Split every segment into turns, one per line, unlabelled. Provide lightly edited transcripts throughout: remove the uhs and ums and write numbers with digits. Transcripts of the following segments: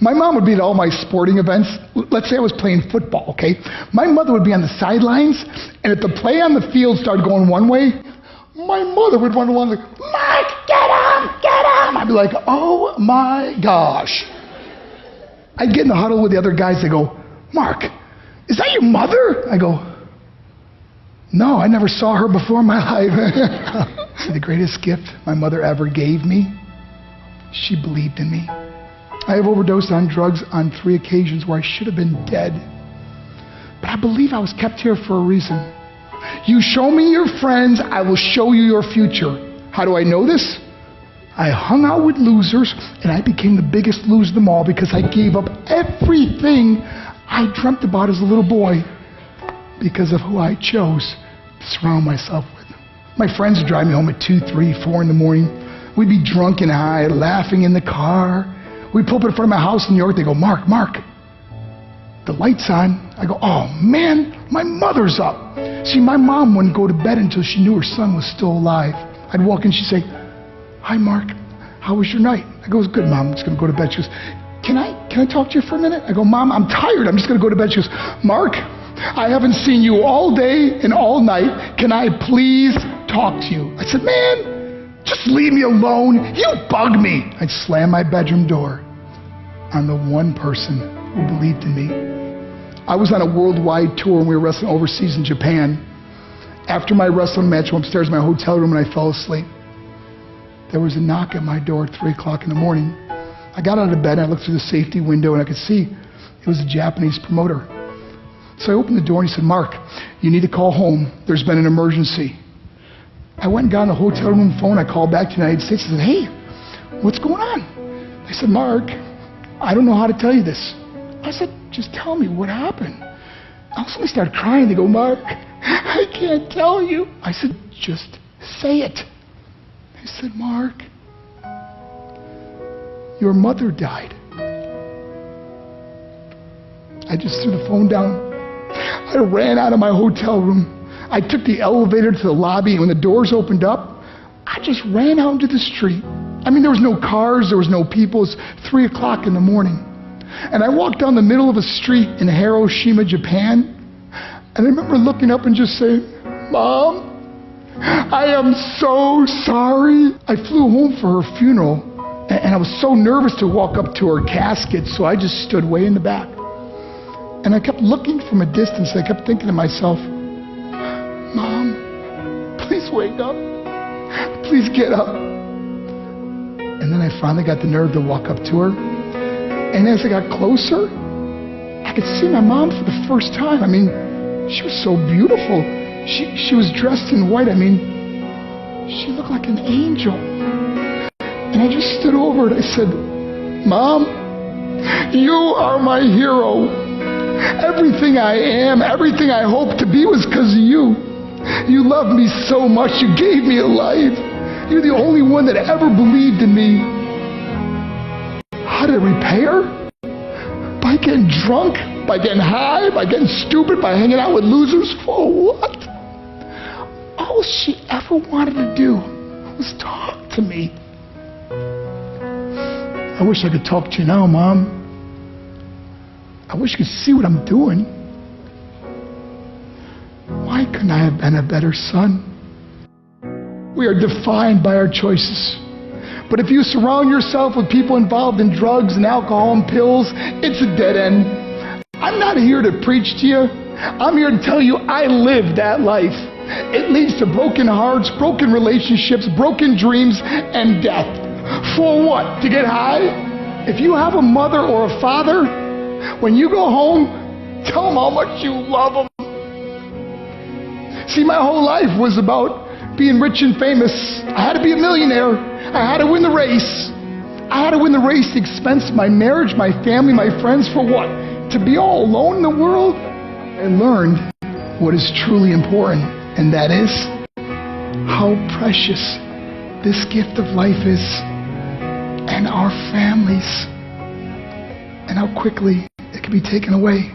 My mom would be at all my sporting events. Let's say I was playing football, okay? My mother would be on the sidelines, and if the play on the field started going one way, my mother would run along like, Mark, get him, get him! I'd be like, oh my gosh. I'd get in the huddle with the other guys. They go, Mark, is that your mother? I go, no, I never saw her before in my life. See, the greatest gift my mother ever gave me, she believed in me. I have overdosed on drugs on 3 occasions where I should have been dead. But I believe I was kept here for a reason. You show me your friends, I will show you your future. How do I know this? I hung out with losers, and I became the biggest loser of them all because I gave up everything I dreamt about as a little boy because of who I chose to surround myself with. My friends would drive me home at 2, 3, 4 in the morning. We'd be drunk and high, laughing in the car. We'd pull up in front of my house in New York. They go, Mark, the light's on. I go, oh man, my mother's up. See, my mom wouldn't go to bed until she knew her son was still alive. I'd walk in, she'd say, hi Mark, how was your night? I go, it was good, Mom, I'm just gonna go to bed. She goes, can I talk to you for a minute? I go, Mom, I'm tired, I'm just gonna go to bed. She goes, Mark, I haven't seen you all day and all night. Can I please talk to you? I said, man, just leave me alone. You bug me. I'd slam my bedroom door on the one person who believed in me. I was on a worldwide tour and we were wrestling overseas in Japan. After my wrestling match, I went upstairs in my hotel room and I fell asleep. There was a knock at my door at 3 o'clock in the morning. I got out of bed and I looked through the safety window and I could see it was a Japanese promoter. So I opened the door and he said, Mark, you need to call home. There's been an emergency. I went and got on the hotel room phone. I called back to the United States and said, hey, what's going on? They said, Mark, I don't know how to tell you this. I said, just tell me what happened. All of a sudden they started crying. They go, Mark, I can't tell you. I said, just say it. They said, Mark, your mother died. I just threw the phone down. I ran out of my hotel room. I took the elevator to the lobby, and when the doors opened up, I just ran out into the street. I mean, there was no cars, there was no people. It was 3 o'clock in the morning. And I walked down the middle of a street in Hiroshima, Japan, and I remember looking up and just saying, Mom, I am so sorry. I flew home for her funeral, and I was so nervous to walk up to her casket, so I just stood way in the back. And I kept looking from a distance. I kept thinking to myself, Mom, please wake up. Please get up. And then I finally got the nerve to walk up to her. And as I got closer, I could see my mom for the first time. I mean, she was so beautiful. She was dressed in white. I mean, she looked like an angel. And I just stood over and I said, Mom, you are my hero. Everything I am, everything I hope to be was because of you. You loved me so much. You gave me a life. You're the only one that ever believed in me. How did I repay her? By getting drunk, by getting high, by getting stupid, by hanging out with losers? For what? All she ever wanted to do was talk to me. I wish I could talk to you now, Mom. I wish you could see what I'm doing. Why couldn't I have been a better son? We are defined by our choices. But if you surround yourself with people involved in drugs and alcohol and pills, it's a dead end. I'm not here to preach to you. I'm here to tell you I lived that life. It leads to broken hearts, broken relationships, broken dreams, and death. For what? To get high? If you have a mother or a father, when you go home, tell them how much you love them. See, my whole life was about being rich and famous. I had to be a millionaire. I had to win the race. I had to win the race at the expense of my marriage, my family, my friends. For what? To be all alone in the world? I learned what is truly important, and that is how precious this gift of life is, and our families, and how quickly it can be taken away.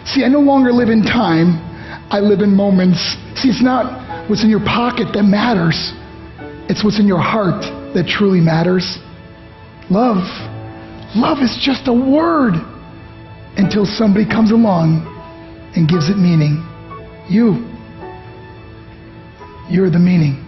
See, I no longer live in time. I live in moments. See, it's not what's in your pocket that matters. It's what's in your heart that truly matters. Love Love is just a word until somebody comes along and gives it meaning. You're the meaning.